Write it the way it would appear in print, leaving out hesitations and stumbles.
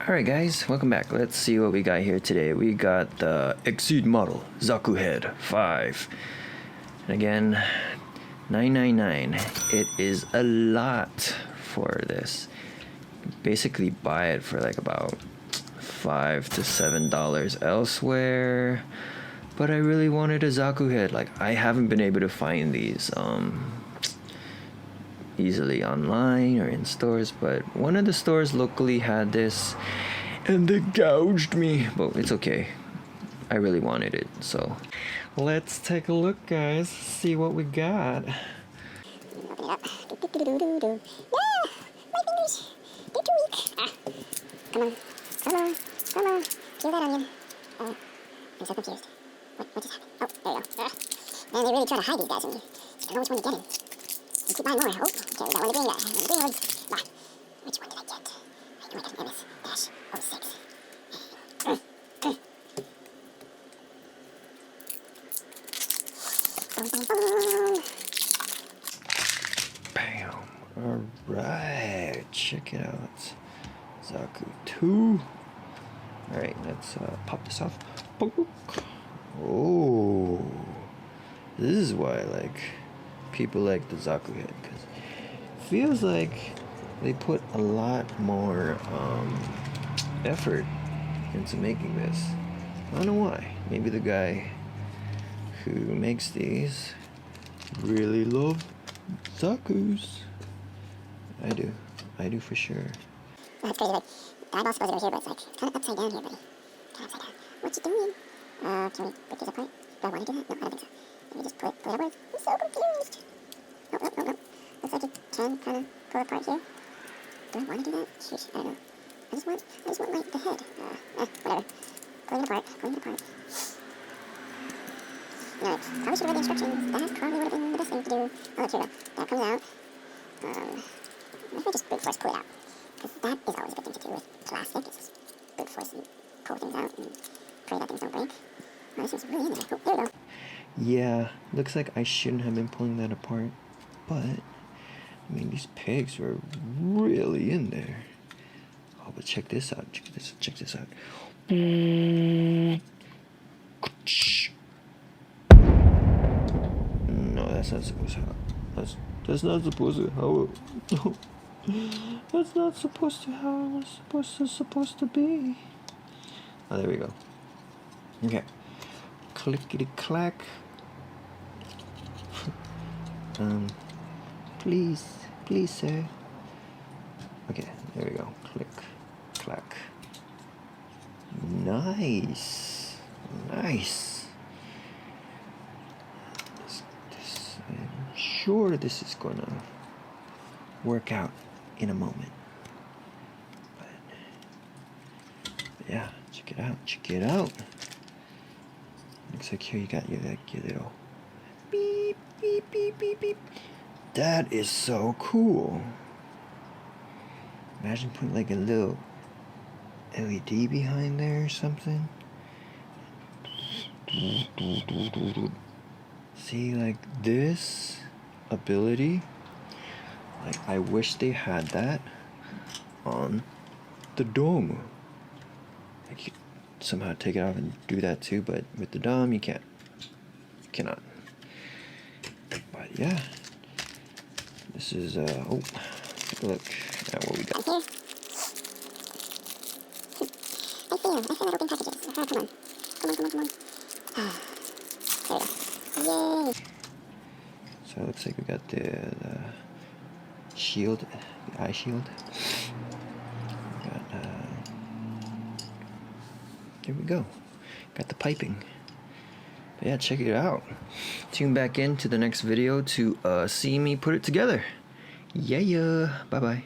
Alright guys, welcome back. Let's see what we got here today. We got the Exceed model Zaku Head 5. And again, $9.99. It is a lot for this. Basically buy it for like about $5 to $7 elsewhere. But I really wanted a Zaku Head. Like, I haven't been able to find these easily online or in stores, but one of the stores locally had this and they gouged me, but it's okay. I really wanted it, so let's take a look, guys, see what we got. Open it up. Yeah, my fingers, they're too weak. Come on. Peel that onion. I'm so confused. What just happened? Oh, there we go. Man, they really try to hide these guys from you. You don't know which one to get in. You keep buying more. Oh, okay, we got one of the green guys. The green ones. Bah. Which one did I get? I know I got an MS-06. Bam. Alright, check it out. Zaku 2. Alright, let's pop this off. Oh, this is why people like the Zaku Head, because it feels like they put a lot more effort into making this. I don't know why. Maybe the guy who makes these really love Zakus. I do for sure. That's crazy. Like, the eyeball's supposed to go here, but it's like it's kind of upside down here, buddy. Kind of upside down. What you doing? Can we put these apart? Do I want to do that? No, I don't think so. Can we just pull it upwards? I'm so confused. No. Looks like you can kind of pull it apart here. Do I want to do that? Sheesh, I don't know. I just want like the head. Whatever. Pulling it apart. You know, probably should have read the instructions. That probably would have been the best thing to do. Oh, look, here we go. That comes out. Maybe just brute force pull it out. Because that is always a good thing to do with plastic. It's just brute force and pull things out and pray that things don't break. Oh, this is really in there. Oh, there we go. Yeah, looks like I shouldn't have been pulling that apart, but I mean, these pegs were really in there. Oh, but check this out. Check this out. No, that's not supposed to happen. That's not supposed to how it, that's not supposed to how it was supposed to be. Oh, there we go. Okay. Clickety clack. Please, sir. Okay, there we go. Click, clack. Nice. I'm sure this is gonna work out in a moment. But yeah, check it out. Looks like here you got your little beep. That is so cool. Imagine putting like a little LED behind there or something. See, like this ability, like I wish they had that on the Dome. Like you somehow take it off and do that too, but with the Dome you can't. You cannot. But yeah, this is oh, take a look at what we got. Here. I feel like opening packages. Come on. There we go. Yay! So it looks like we got the shield, the eye shield. We got there we go. Got the piping. But yeah, check it out. Tune back in to the next video to see me put it together. Yeah. Bye-bye.